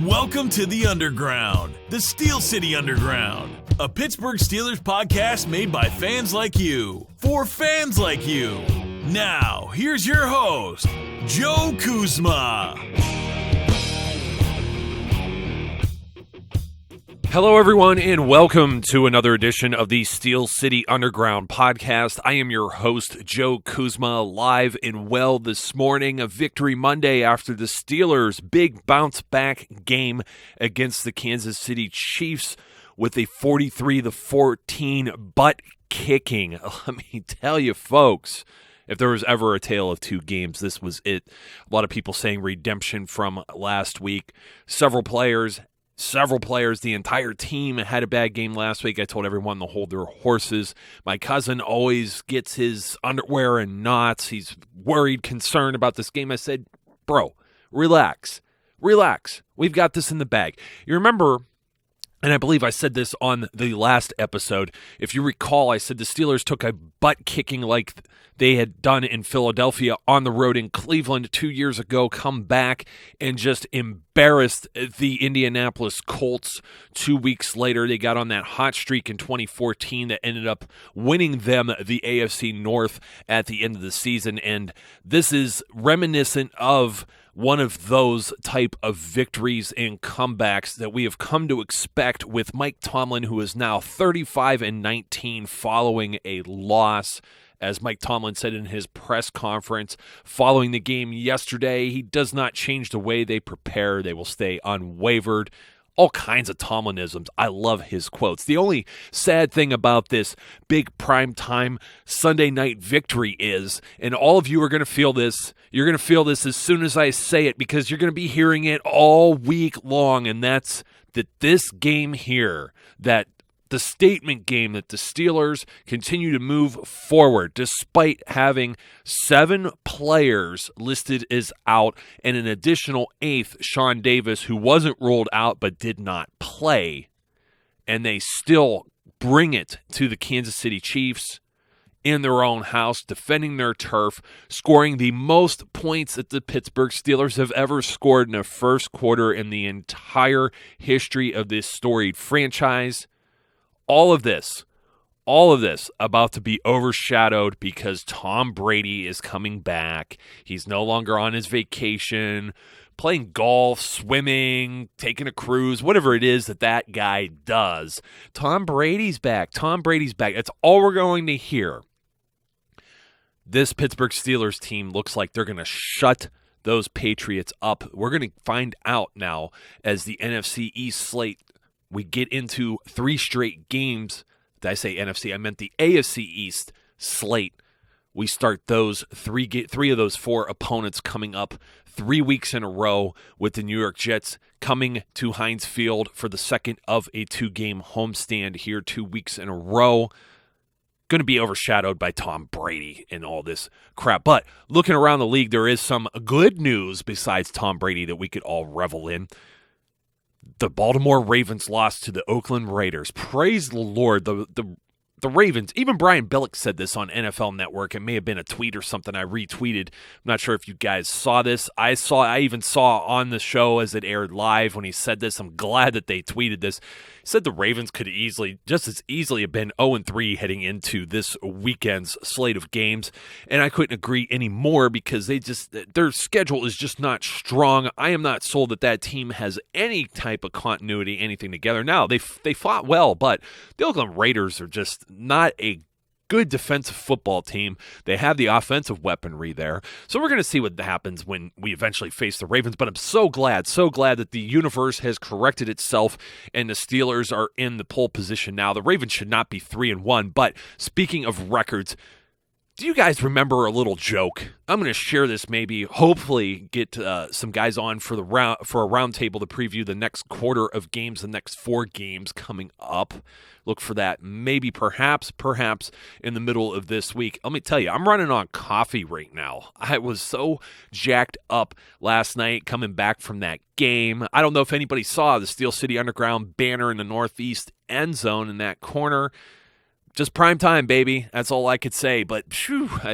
Welcome to the Underground, the Steel City Underground, a Pittsburgh Steelers podcast made by fans like you, for fans like you. Now, here's your host, Joe Kuzma. Hello, everyone, and welcome to another edition of the Steel City Underground Podcast. I am your host, Joe Kuzma, live and well this morning. A victory Monday after the Steelers' big bounce-back game against the Kansas City Chiefs with a 43-14 butt-kicking. Let me tell you, folks, if there was ever a tale of two games, this was it. A lot of people saying redemption from last week. Several players, the entire team had a bad game last week. I told everyone to hold their horses. My cousin always gets his underwear in knots. He's worried, concerned about this game. I said, bro, relax. We've got this in the bag. You remember, and I believe I said this on the last episode, if you recall, I said the Steelers took a butt kicking like they had done in Philadelphia on the road in Cleveland 2 years ago, come back and just embarrassed the Indianapolis Colts. 2 weeks later, they got on that hot streak in 2014 that ended up winning them the AFC North at the end of the season. And this is reminiscent of one of those type of victories and comebacks that we have come to expect with Mike Tomlin, who is now 35-19 following a loss. As Mike Tomlin said in his press conference following the game yesterday, he does not change the way they prepare. They will stay unwavered. All kinds of Tomlinisms. I love his quotes. The only sad thing about this big primetime Sunday night victory is, and all of you are going to feel this, you're going to feel this as soon as I say it because you're going to be hearing it all week long, and that's that this game here, that the statement game that the Steelers continue to move forward despite having 7 players listed as out and an additional 8th, Sean Davis, who wasn't ruled out but did not play. And they still bring it to the Kansas City Chiefs in their own house, defending their turf, scoring the most points that the Pittsburgh Steelers have ever scored in a first quarter in the entire history of this storied franchise. All of this about to be overshadowed because Tom Brady is coming back. He's no longer on his vacation, playing golf, swimming, taking a cruise, whatever it is that guy does. Tom Brady's back. That's all we're going to hear. This Pittsburgh Steelers team looks like they're going to shut those Patriots up. We're going to find out now as the NFC East slate, we get into 3 straight games. Did I say NFC? I meant the AFC East slate. We start those three of those 4 opponents coming up 3 weeks in a row with the New York Jets coming to Heinz Field for the second of a 2-game homestand here 2 weeks in a row. Going to be overshadowed by Tom Brady and all this crap. But looking around the league, there is some good news besides Tom Brady that we could all revel in. The Baltimore Ravens lost to the Oakland Raiders. Praise the Lord. The Ravens, even Brian Billick said this on NFL Network. It may have been a tweet or something I retweeted. I'm not sure if you guys saw this. I even saw on the show as it aired live when he said this. I'm glad that they tweeted this. He said the Ravens could just as easily have been 0-3 heading into this weekend's slate of games. And I couldn't agree anymore because their schedule is just not strong. I am not sold that team has any type of continuity, anything together. Now, they fought well, but the Oakland Raiders are just not a good defensive football team. They have the offensive weaponry there. So we're going to see what happens when we eventually face the Ravens. But I'm so glad that the universe has corrected itself and the Steelers are in the pole position now. The Ravens should not be 3-1. But speaking of records, do you guys remember a little joke? I'm going to share this maybe, hopefully get some guys on for a round table to preview the next quarter of games, the next 4 games coming up. Look for that maybe perhaps in the middle of this week. Let me tell you, I'm running on coffee right now. I was so jacked up last night coming back from that game. I don't know if anybody saw the Steel City Underground banner in the northeast end zone in that corner. just prime time, baby. That's all I could say. But,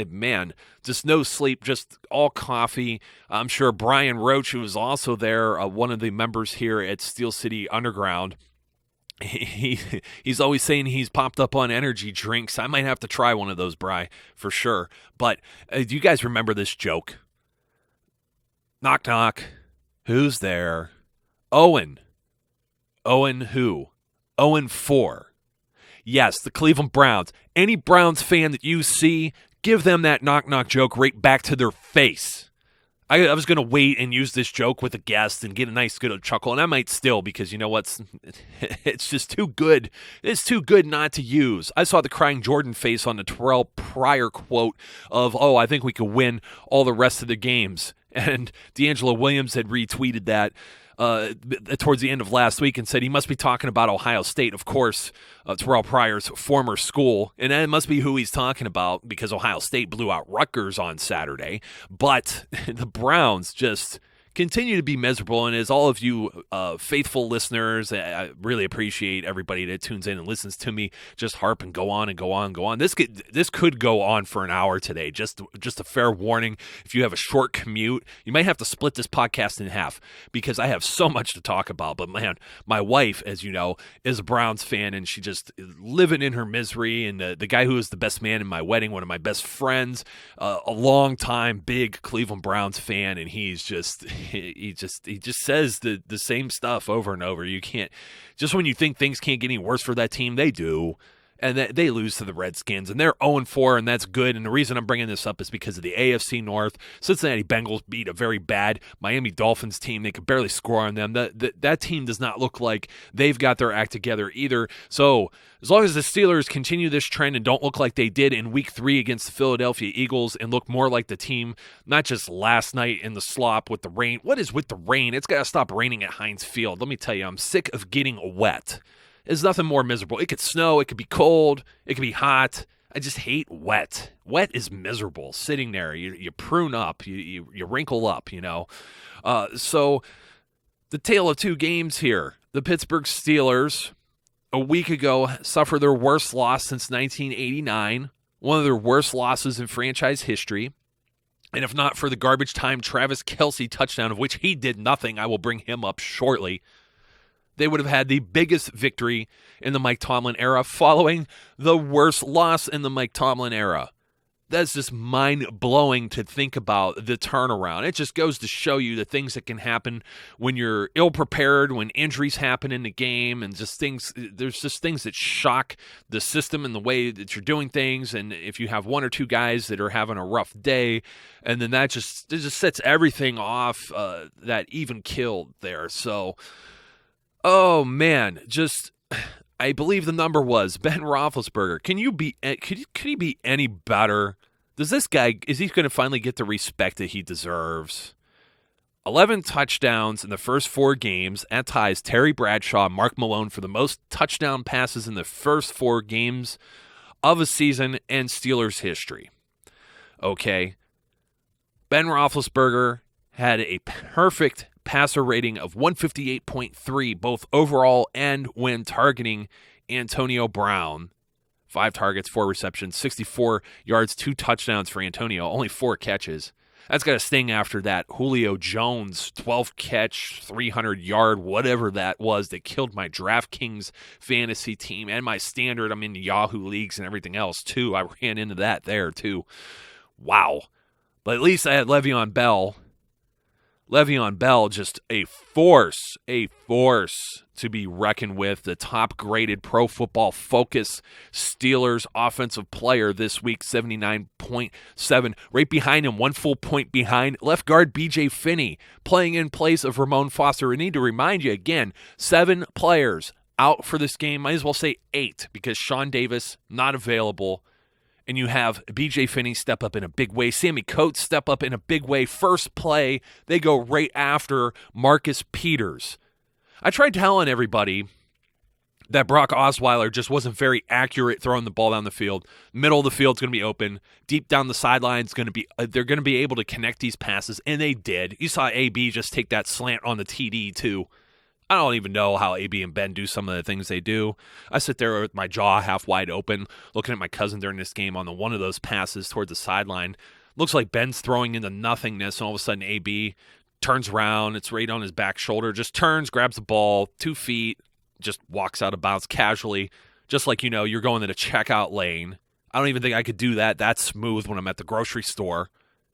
man, just no sleep, just all coffee. I'm sure Brian Roach, who was also there, one of the members here at Steel City Underground, he's always saying he's popped up on energy drinks. I might have to try one of those, Bri, for sure. But do you guys remember this joke? Knock, knock. Who's there? Owen. Owen who? Owen 4. Yes, the Cleveland Browns. Any Browns fan that you see, give them that knock-knock joke right back to their face. I was going to wait and use this joke with a guest and get a nice good chuckle, and I might still because you know what? It's just too good. It's too good not to use. I saw the crying Jordan face on the Terrell Pryor quote of, I think we could win all the rest of the games. And D'Angelo Williams had retweeted that towards the end of last week and said he must be talking about Ohio State, of course, Terrell Pryor's former school, and that must be who he's talking about because Ohio State blew out Rutgers on Saturday. But the Browns just continue to be miserable, and as all of you faithful listeners, I really appreciate everybody that tunes in and listens to me just harp and go on and go on and go on. This could go on for an hour today. Just a fair warning, if you have a short commute, you might have to split this podcast in half because I have so much to talk about. But man, my wife, as you know, is a Browns fan, and she just living in her misery, and the guy who was the best man in my wedding, one of my best friends, a long-time big Cleveland Browns fan, and he's just... He just says the same stuff over and over. You can't, just when you think things can't get any worse for that team, they do. And they lose to the Redskins, and they're 0-4, and that's good. And the reason I'm bringing this up is because of the AFC North. Cincinnati Bengals beat a very bad Miami Dolphins team. They could barely score on them. That team does not look like they've got their act together either. So as long as the Steelers continue this trend and don't look like they did in Week 3 against the Philadelphia Eagles and look more like the team, not just last night in the slop with the rain. What is with the rain? It's got to stop raining at Heinz Field. Let me tell you, I'm sick of getting wet. There's nothing more miserable. It could snow, it could be cold, it could be hot. I just hate wet. Wet is miserable. Sitting there, you prune up, you wrinkle up, you know. So the tale of two games here. The Pittsburgh Steelers, a week ago, suffered their worst loss since 1989, one of their worst losses in franchise history. And if not for the garbage time Travis Kelce touchdown, of which he did nothing, I will bring him up shortly, they would have had the biggest victory in the Mike Tomlin era following the worst loss in the Mike Tomlin era. That's just mind-blowing to think about the turnaround. It just goes to show you the things that can happen when you're ill-prepared, when injuries happen in the game, and just things. There's just things that shock the system and the way that you're doing things. And if you have one or two guys that are having a rough day, and then it just sets everything off that even killed there. So... oh, man, I believe the number was Ben Roethlisberger. Could he be any better? Is he going to finally get the respect that he deserves? 11 touchdowns in the first 4 games. That ties Terry Bradshaw and Mark Malone for the most touchdown passes in the first 4 games of a season in Steelers history. Okay. Ben Roethlisberger had a perfect passer rating of 158.3, both overall and when targeting Antonio Brown. 5 targets, 4 receptions, 64 yards, 2 touchdowns for Antonio, only 4 catches. That's got to sting after that Julio Jones 12-catch, 300-yard, whatever that was, that killed my DraftKings fantasy team and my standard. I'm in Yahoo leagues and everything else, too. I ran into that there, too. Wow. But at least I had Le'Veon Bell. Le'Veon Bell, just a force to be reckoned with. The top-graded Pro Football Focus Steelers offensive player this week, 79.7. Right behind him, 1 full point behind, left guard B.J. Finney, playing in place of Ramon Foster. I need to remind you again, 7 players out for this game. Might as well say 8 because Sean Davis not available. And you have B.J. Finney step up in a big way. Sammy Coates step up in a big way. First play, they go right after Marcus Peters. I tried telling everybody that Brock Osweiler just wasn't very accurate throwing the ball down the field. Middle of the field's going to be open. Deep down the sideline's going to be. They're going to be able to connect these passes, and they did. You saw AB just take that slant on the TD too. I don't even know how AB and Ben do some of the things they do. I sit there with my jaw half wide open, looking at my cousin during this game on one of those passes towards the sideline. Looks like Ben's throwing into nothingness, and all of a sudden AB turns around. It's right on his back shoulder. Just turns, grabs the ball, 2 feet, just walks out of bounds casually, just like, you're going to the checkout lane. I don't even think I could do that smooth when I'm at the grocery store.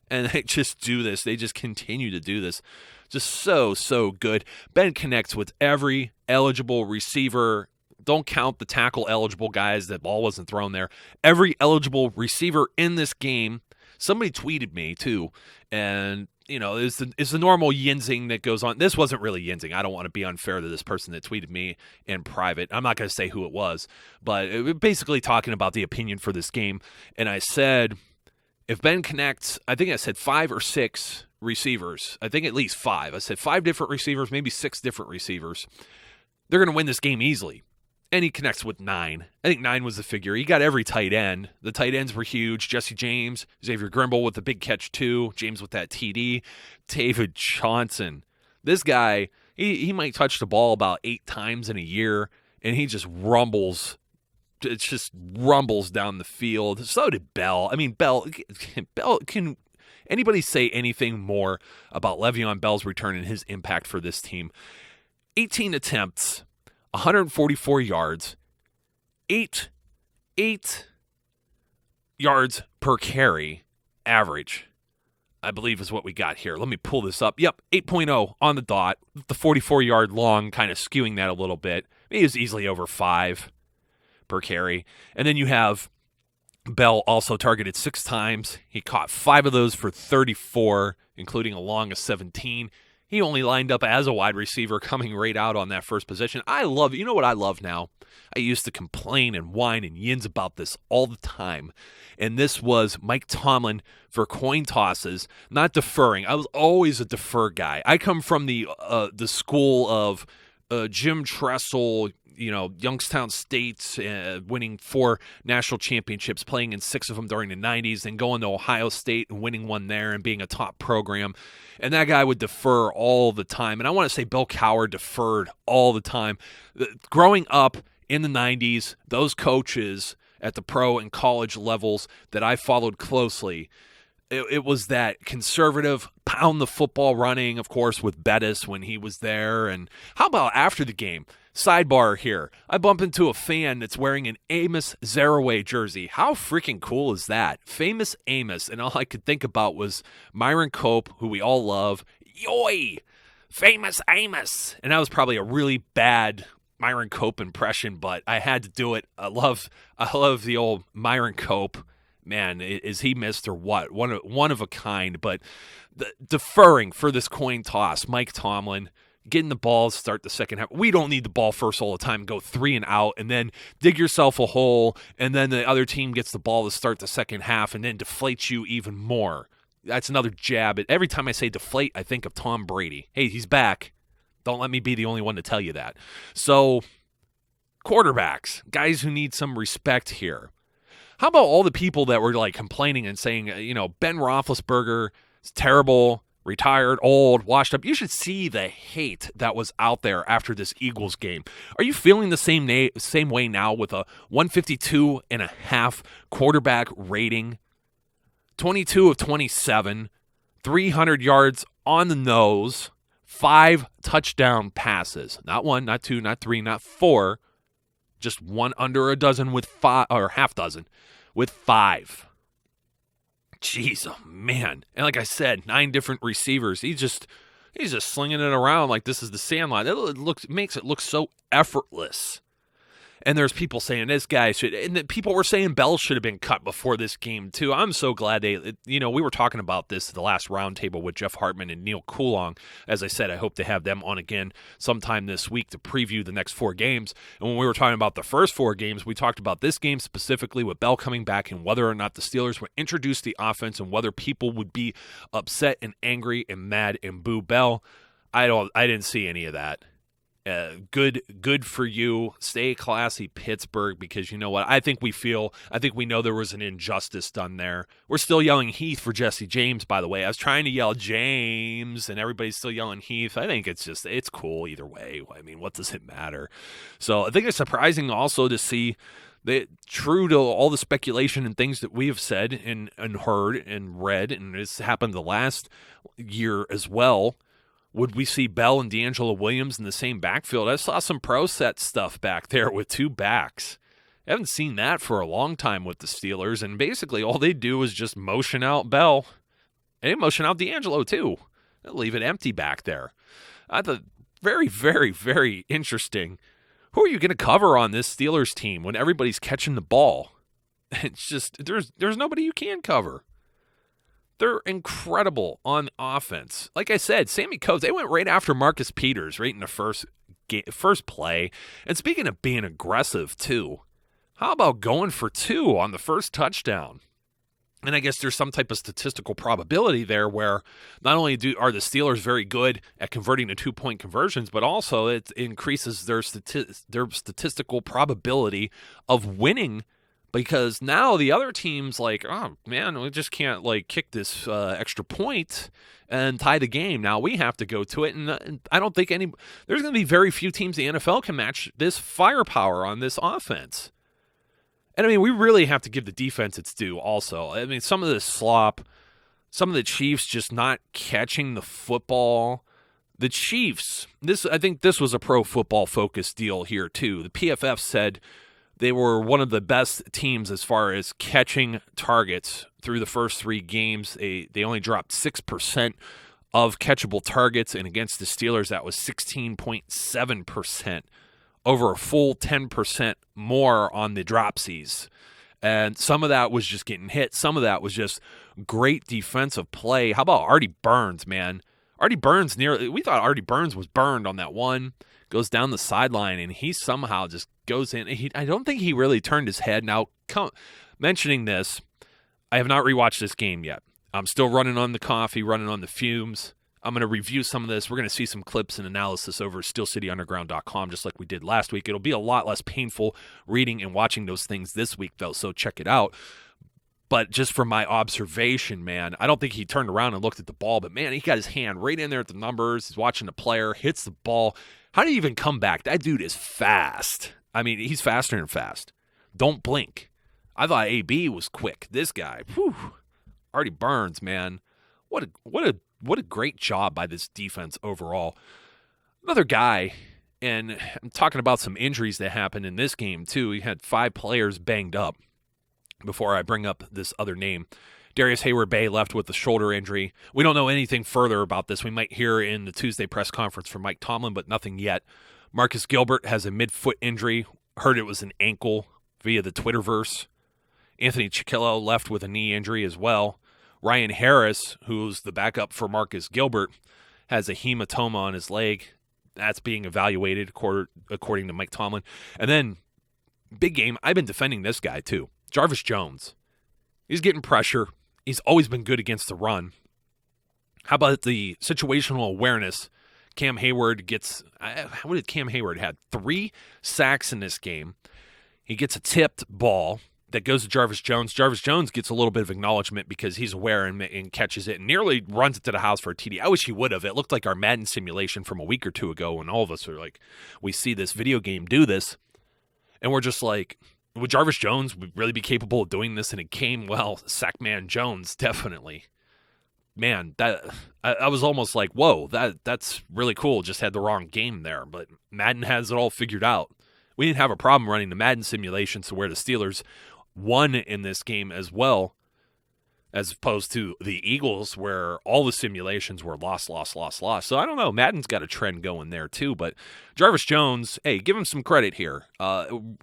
And they just do this. They just continue to do this. Just so good. Ben connects with every eligible receiver. Don't count the tackle-eligible guys. That ball wasn't thrown there. Every eligible receiver in this game. Somebody tweeted me, too. And, it's the normal yinsing that goes on. This wasn't really yinsing. I don't want to be unfair to this person that tweeted me in private. I'm not going to say who it was. But it was basically talking about the opinion for this game. And I said, if Ben connects, I think I said 5 or 6 receivers. I think at least 5. I said 5 different receivers, maybe 6 different receivers. They're going to win this game easily. And he connects with 9. I think 9 was the figure. He got every tight end. The tight ends were huge. Jesse James, Xavier Grimble with the big catch too. James with that TD. David Johnson. This guy, he might touch the ball about 8 times in a year, and he just rumbles. It just rumbles down the field. So did Bell. I mean, Bell, can anybody say anything more about Le'Veon Bell's return and his impact for this team? 18 attempts. 144 yards, 8 yards per carry average, I believe is what we got here. Let me pull this up. Yep, 8.0 on the dot. The 44-yard long kind of skewing that a little bit. He was easily over 5 per carry. And then you have Bell also targeted 6 times. He caught 5 of those for 34, including a long of 17. He only lined up as a wide receiver coming right out on that first position. You know what I love now? I used to complain and whine and yins about this all the time. And this was Mike Tomlin for coin tosses, not deferring. I was always a defer guy. I come from the school of Jim Tressel, Youngstown State, winning 4 national championships, playing in 6 of them during the 90s, and going to Ohio State and winning one there and being a top program. And that guy would defer all the time. And I want to say Bill Cowher deferred all the time. Growing up in the 90s, those coaches at the pro and college levels that I followed closely, it was that conservative, pound the football running, of course, with Bettis when he was there. And how about after the game? Sidebar here. I bump into a fan that's wearing an Amos Zaraway jersey. How freaking cool is that? Famous Amos. And all I could think about was Myron Cope, who we all love. Yoy! Famous Amos! And that was probably a really bad Myron Cope impression, but I had to do it. I love the old Myron Cope. Man, is he missed or what? One of a kind. But deferring for this coin toss, Mike Tomlin, getting the ball to start the second half. We don't need the ball first all the time. Go 3 and out, and then dig yourself a hole, and then the other team gets the ball to start the second half and then deflates you even more. That's another jab. Every time I say deflate, I think of Tom Brady. Hey, he's back. Don't let me be the only one to tell you that. So, quarterbacks, guys who need some respect here. How about all the people that were complaining and saying, Ben Roethlisberger is terrible, retired, old, washed up? You should see the hate that was out there after this Eagles game. Are you feeling the same way now with a 152.5 quarterback rating? 22 of 27, 300 yards on the nose, 5 touchdown passes. Not 1, not 2, not 3, not 4. Just 1 under a dozen with 5, or half dozen with 5. Jeez, oh man. And like I said, 9 different receivers. He's just slinging it around like this is the Sandlot. It makes it look so effortless. And there's people saying this guy should, and people were saying Bell should have been cut before this game too. I'm so glad we were talking about this the last roundtable with Jeff Hartman and Neil Coulong. As I said, I hope to have them on again sometime this week to preview the next 4 games. And when we were talking about the first 4 games, we talked about this game specifically with Bell coming back and whether or not the Steelers would introduce the offense and whether people would be upset and angry and mad and boo Bell. I didn't see any of that. Good for you. Stay classy, Pittsburgh, because you know what? I think we know there was an injustice done there. We're still yelling Heath for Jesse James, by the way. I was trying to yell James, and everybody's still yelling Heath. I think it's cool either way. I mean, what does it matter? So I think it's surprising also to see that, true to all the speculation and things that we have said and heard and read, and it's happened the last year as well. Would we see Bell and D'Angelo Williams in the same backfield? I saw some pro set stuff back there with two backs. I haven't seen that for a long time with the Steelers, and basically all they do is just motion out Bell. And they motion out D'Angelo too. They'll leave it empty back there. I thought very, very, very interesting. Who are you going to cover on this Steelers team when everybody's catching the ball? It's just, there's nobody you can cover. They're incredible on offense. Like I said, Sammy Coates, they went right after Marcus Peters right in the first play. And speaking of being aggressive, too, how about going for two on the first touchdown? And I guess there's some type of statistical probability there where not only are the Steelers very good at converting to two-point conversions, but also it increases their statistical probability of winning. Because now the other team's like, oh, man, we just can't, kick this extra point and tie the game. Now we have to go to it, and I don't think there's going to be very few teams in the NFL can match this firepower on this offense. And, I mean, we really have to give the defense its due also. I mean, some of the slop, some of the Chiefs just not catching the football. The Chiefs, I think this was a pro football focused deal here, too. The PFF said they were one of the best teams as far as catching targets through the first three games. They only dropped 6% of catchable targets, and against the Steelers, that was 16.7%, over a full 10% more on the dropsies. And some of that was just getting hit. Some of that was just great defensive play. How about Artie Burns, man? We thought Artie Burns was burned on that one. Goes down the sideline, and he somehow just goes in. I don't think he really turned his head. Now, mentioning this, I have not rewatched this game yet. I'm still running on the coffee, running on the fumes. I'm going to review some of this. We're going to see some clips and analysis over at steelcityunderground.com, just like we did last week. It'll be a lot less painful reading and watching those things this week, though, so check it out. But just from my observation, man, I don't think he turned around and looked at the ball, but, man, he got his hand right in there at the numbers. He's watching the player, hits the ball. How do you even come back? That dude is fast. I mean, he's faster than fast. Don't blink. I thought AB was quick. This guy, Artie Burns, man. What a great job by this defense overall. Another guy, and I'm talking about some injuries that happened in this game, too. He had 5 players banged up before I bring up this other name. Darius Hayward-Bay left with a shoulder injury. We don't know anything further about this. We might hear in the Tuesday press conference from Mike Tomlin, but nothing yet. Marcus Gilbert has a mid-foot injury. Heard it was an ankle via the Twitterverse. Anthony Chiquillo left with a knee injury as well. Ryan Harris, who's the backup for Marcus Gilbert, has a hematoma on his leg. That's being evaluated according to Mike Tomlin. And then, big game, I've been defending this guy too. Jarvis Jones. He's getting pressure. He's always been good against the run. How about the situational awareness? Cam Hayward gets, what did Cam Hayward had? 3 sacks in this game. He gets a tipped ball that goes to Jarvis Jones. Jarvis Jones gets a little bit of acknowledgement because he's aware and catches it and nearly runs it to the house for a TD. I wish he would have. It looked like our Madden simulation from a week or two ago when all of us are like, we see this video game do this, and we're just like, would Jarvis Jones really be capable of doing this in a game? Well, Sackman Jones, definitely. Man, that I was almost like, whoa, that's really cool. Just had the wrong game there, but Madden has it all figured out. We didn't have a problem running the Madden simulation to where the Steelers won in this game as well, as opposed to the Eagles where all the simulations were loss. So I don't know. Madden's got a trend going there too, but Jarvis Jones, hey, give him some credit here.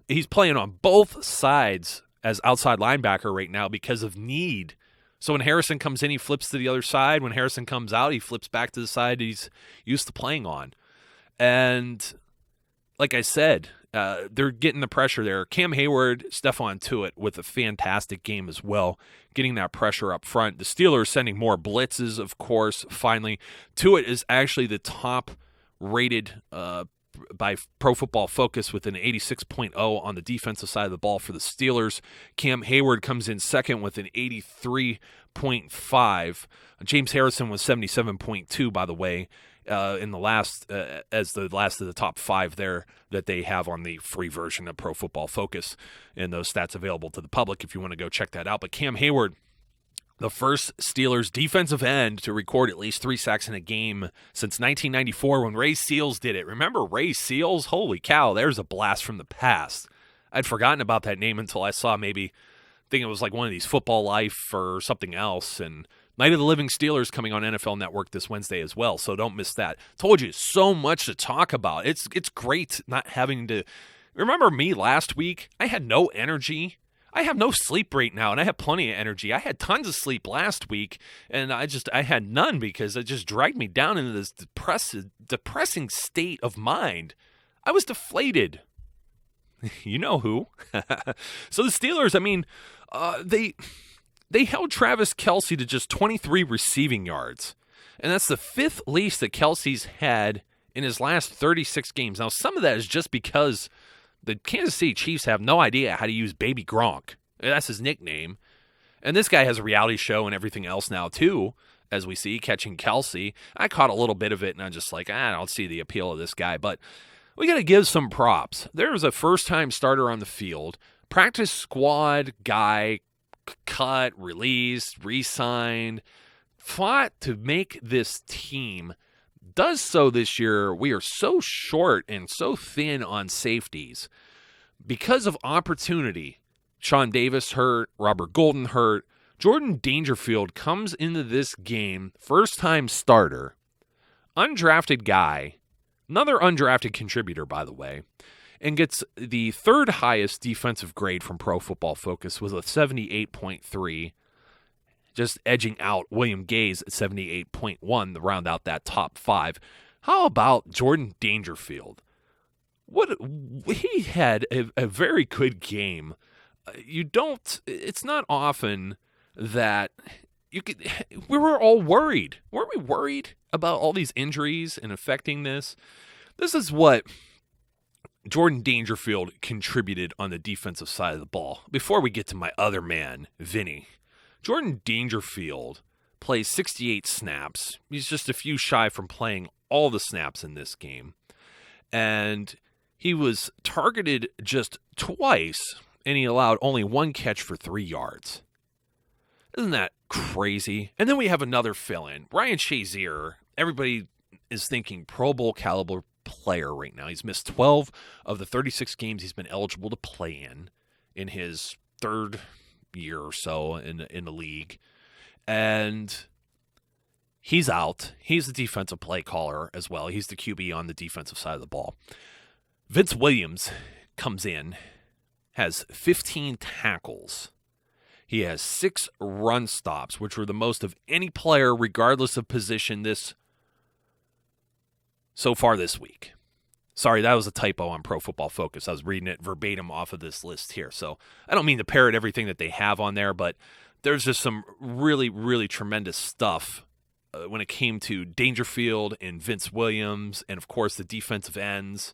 He's playing on both sides as outside linebacker right now because of need. So when Harrison comes in, he flips to the other side. When Harrison comes out, he flips back to the side he's used to playing on. And like I said, they're getting the pressure there. Cam Hayward, Stephon Tuitt with a fantastic game as well, getting that pressure up front. The Steelers sending more blitzes, of course, finally. Tuitt is actually the top-rated by Pro Football Focus with an 86.0 on the defensive side of the ball for the Steelers. Cam Hayward comes in second with an 83.5. James Harrison was 77.2, by the way, in the last as the last of the top 5 there that they have on the free version of Pro Football Focus, and those stats available to the public if you want to go check that out. But Cam Hayward, the first Steelers defensive end to record at least 3 sacks in a game since 1994 when Ray Seals did it. Remember Ray Seals? Holy cow, there's a blast from the past. I'd forgotten about that name until I saw I think it was like one of these Football Life or something else, and Night of the Living Steelers coming on NFL Network this Wednesday as well, so don't miss that. Told you, so much to talk about. It's great not having to... Remember me last week? I had no energy. I have no sleep right now, and I have plenty of energy. I had tons of sleep last week, and I had none because it just dragged me down into this depressing state of mind. I was deflated. You know who. So the Steelers, they held Travis Kelce to just 23 receiving yards, and that's the 5th least that Kelce's had in his last 36 games. Now, some of that is just because the Kansas City Chiefs have no idea how to use Baby Gronk. That's his nickname. And this guy has a reality show and everything else now, too, as we see, catching Kelce. I caught a little bit of it, and I'm just like, I don't see the appeal of this guy. But we got to give some props. There's a first-time starter on the field, practice squad guy, cut, released, re-signed, fought to make this team. Does so this year. We are so short and so thin on safeties because of opportunity. Sean Davis hurt, Robert Golden hurt. Jordan Dangerfield comes into this game, first-time starter, undrafted guy, another undrafted contributor, by the way, and gets the 3rd highest defensive grade from Pro Football Focus with a 78.3, just edging out William Gaze at 78.1 to round out that top 5. How about Jordan Dangerfield? He had a very good game. It's not often that we were all worried. Weren't we worried about all these injuries and affecting this? This is what Jordan Dangerfield contributed on the defensive side of the ball. Before we get to my other man, Vinny, Jordan Dangerfield plays 68 snaps. He's just a few shy from playing all the snaps in this game. And he was targeted just twice, and he allowed only 1 catch for 3 yards. Isn't that crazy? And then we have another fill-in. Ryan Shazier, everybody is thinking Pro Bowl caliber player right now. He's missed 12 of the 36 games he's been eligible to play in his 3rd year or so in the league. And he's out. He's the defensive play caller as well. He's the QB on the defensive side of the ball. Vince Williams comes in, has 15 tackles. He has 6 run stops, which were the most of any player, regardless of position, so far this week. Sorry, that was a typo on Pro Football Focus. I was reading it verbatim off of this list here. So I don't mean to parrot everything that they have on there, but there's just some really, really tremendous stuff when it came to Dangerfield and Vince Williams and, of course, the defensive ends.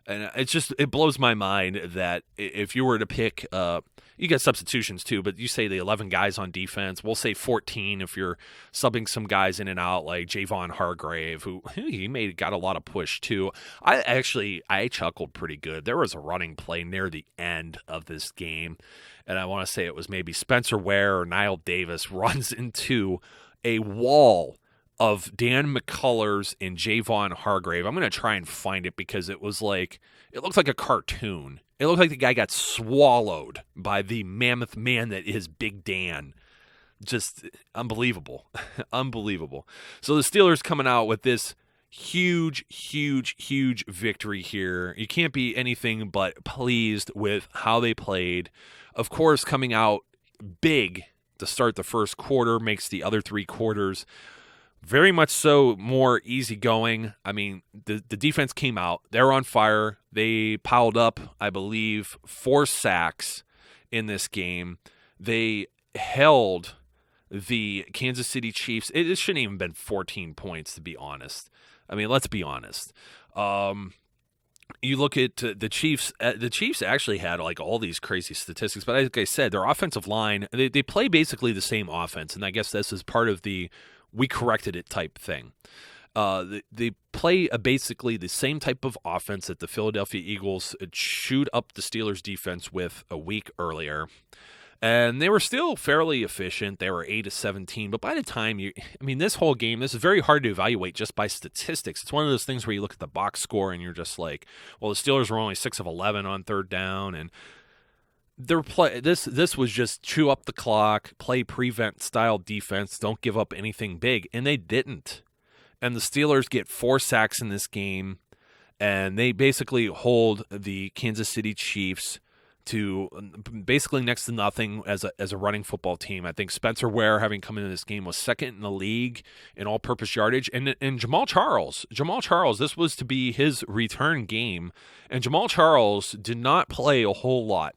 And it blows my mind that if you were to pick, you get substitutions too, but you say the 11 guys on defense, we'll say 14 if you're subbing some guys in and out like Javon Hargrave, who he got a lot of push too. I chuckled pretty good. There was a running play near the end of this game, and I want to say it was maybe Spencer Ware or Niall Davis runs into a wall of Dan McCullers and Javon Hargrave. I'm going to try and find it because it looked like a cartoon. It looked like the guy got swallowed by the mammoth man that is Big Dan. Just unbelievable. Unbelievable. So the Steelers coming out with this huge, huge, huge victory here. You can't be anything but pleased with how they played. Of course, coming out big to start the first quarter makes the other 3 quarters very much so more easygoing. I mean, the defense came out. They're on fire. They piled up, I believe, 4 sacks in this game. They held the Kansas City Chiefs. It shouldn't even been 14 points, to be honest. I mean, let's be honest. you look at the Chiefs. The Chiefs actually had like all these crazy statistics, but like I said, their offensive line, they play basically the same offense, and I guess this is part of the we corrected it type thing. They play basically the same type of offense that the Philadelphia Eagles chewed up the Steelers defense with a week earlier. And they were still fairly efficient. They were 8-17. But by the time this whole game, this is very hard to evaluate just by statistics. It's one of those things where you look at the box score and you're just like, well, the Steelers were only 6 of 11 on third down. And this was just chew up the clock, play prevent style defense, don't give up anything big. And they didn't. And the Steelers get 4 sacks in this game. And they basically hold the Kansas City Chiefs to basically next to nothing as a running football team. I think Spencer Ware, having come into this game, was second in the league in all-purpose yardage. And Jamal Charles, this was to be his return game. And Jamal Charles did not play a whole lot.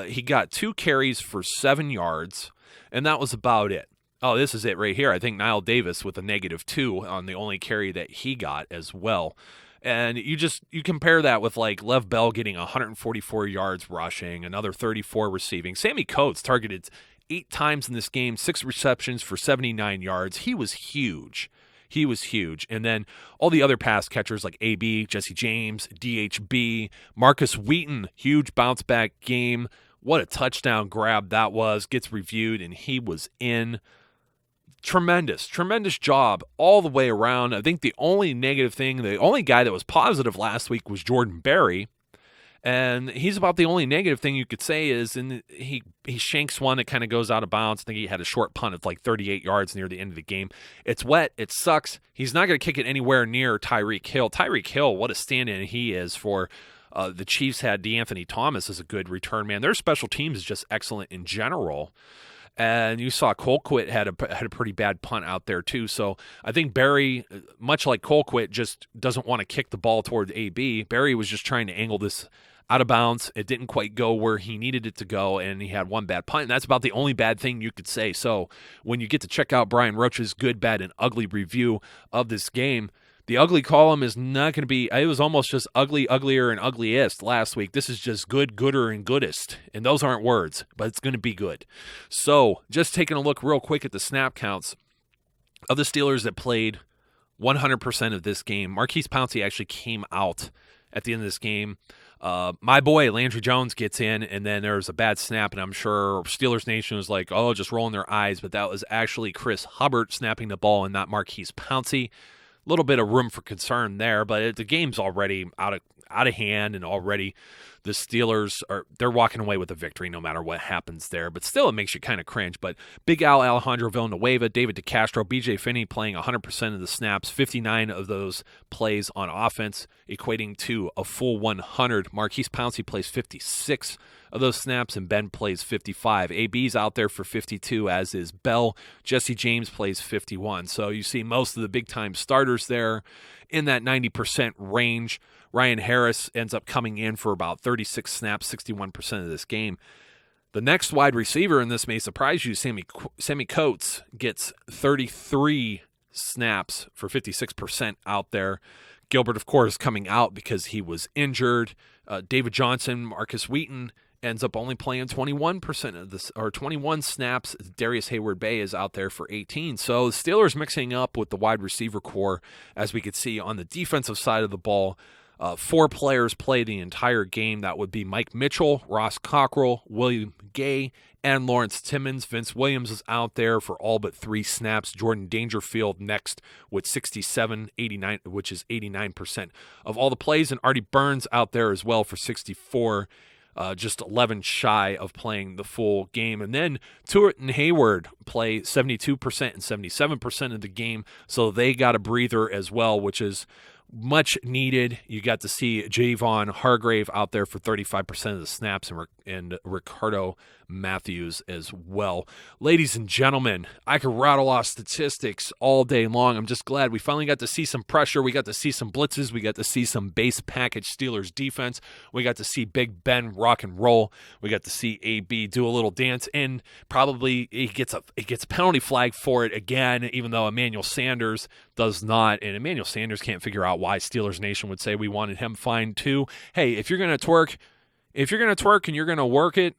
He got 2 carries for 7 yards, and that was about it. Oh, this is it right here. I think Niall Davis with a -2 on the only carry that he got as well. And you compare that with like Lev Bell getting 144 yards rushing, another 34 receiving. Sammy Coates targeted 8 times in this game, 6 receptions for 79 yards. He was huge. And then all the other pass catchers like AB, Jesse James, DHB, Marcus Wheaton, huge bounce back game. What a touchdown grab that was. Gets reviewed, and he was in. Tremendous job all the way around. I think the only negative thing, the only guy that was positive last week was Jordan Berry, and he's about the only negative thing you could say is he shanks one that kind of goes out of bounds. I think he had a short punt of like 38 yards near the end of the game. It's wet. It sucks. He's not going to kick it anywhere near Tyreek Hill. Tyreek Hill, what a stand-in he is for the Chiefs. Had DeAnthony Thomas as a good return man. Their special teams is just excellent in general. And you saw Colquitt had a pretty bad punt out there too. So I think Barry, much like Colquitt, just doesn't want to kick the ball toward AB. Barry was just trying to angle this out of bounds. It didn't quite go where he needed it to go, and he had one bad punt. And that's about the only bad thing you could say. So when you get to check out Brian Roach's good, bad, and ugly review of this game, the ugly column is not going to be – it was almost just ugly, uglier, and ugliest last week. This is just good, gooder, and goodest. And those aren't words, but it's going to be good. So just taking a look real quick at the snap counts of the Steelers that played 100% of this game. Marquise Pouncey actually came out at the end of this game. My boy Landry Jones gets in, and then there's a bad snap, and I'm sure Steelers Nation was like, oh, just rolling their eyes. But that was actually Chris Hubbard snapping the ball and not Marquise Pouncey. Little bit of room for concern there, but the game's already out of hand, and already the Steelers they're walking away with a victory no matter what happens there. But still, it makes you kind of cringe. But Big Al Alejandro Villanueva, David DeCastro, BJ Finney playing 100% of the snaps, 59 of those plays on offense, equating to a full 100. Marquise Pouncey plays 56 of those snaps, and Ben plays 55. AB's out there for 52, as is Bell. Jesse James plays 51. So you see most of the big-time starters there in that 90% range. Ryan Harris ends up coming in for about 36 snaps, 61% of this game. The next wide receiver, and this may surprise you, Sammy Coates gets 33 snaps for 56% out there. Gilbert, of course, coming out because he was injured. David Johnson, Marcus Wheaton ends up only playing 21% of this, or 21 snaps. Darius Hayward-Bay is out there for 18. So the Steelers mixing up with the wide receiver core, as we could see on the defensive side of the ball. 4 players play the entire game. That would be Mike Mitchell, Ross Cockrell, William Gay, and Lawrence Timmons. Vince Williams is out there for all but 3 snaps. Jordan Dangerfield next with 67-89, which is 89% of all the plays. And Artie Burns out there as well for 64, just 11 shy of playing the full game. And then Tuitt and Hayward play 72% and 77% of the game, so they got a breather as well, which is much needed. You got to see Javon Hargrave out there for 35% of the snaps, and Ricardo Matthews as well. Ladies and gentlemen, I could rattle off statistics all day long. I'm just glad we finally got to see some pressure. We got to see some blitzes. We got to see some base package Steelers defense. We got to see Big Ben rock and roll. We got to see AB do a little dance, and probably he gets a penalty flag for it again, even though Emmanuel Sanders does not. And Emmanuel Sanders can't figure out out why Steelers Nation would say we wanted him fined too. Hey, if you're going to twerk and you're going to work it,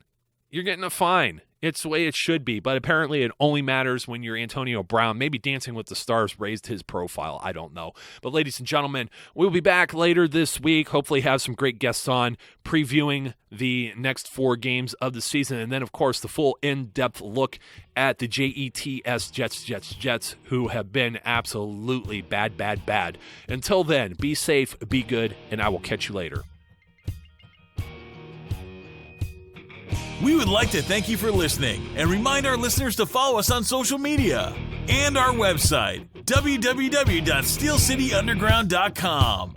you're getting a fine. It's the way it should be, but apparently it only matters when you're Antonio Brown. Maybe Dancing with the Stars raised his profile. I don't know. But ladies and gentlemen, we'll be back later this week. Hopefully have some great guests on previewing the next 4 games of the season. And then, of course, the full in-depth look at the Jets, who have been absolutely bad. Until then, be safe, be good, and I will catch you later. We would like to thank you for listening and remind our listeners to follow us on social media and our website, www.steelcityunderground.com.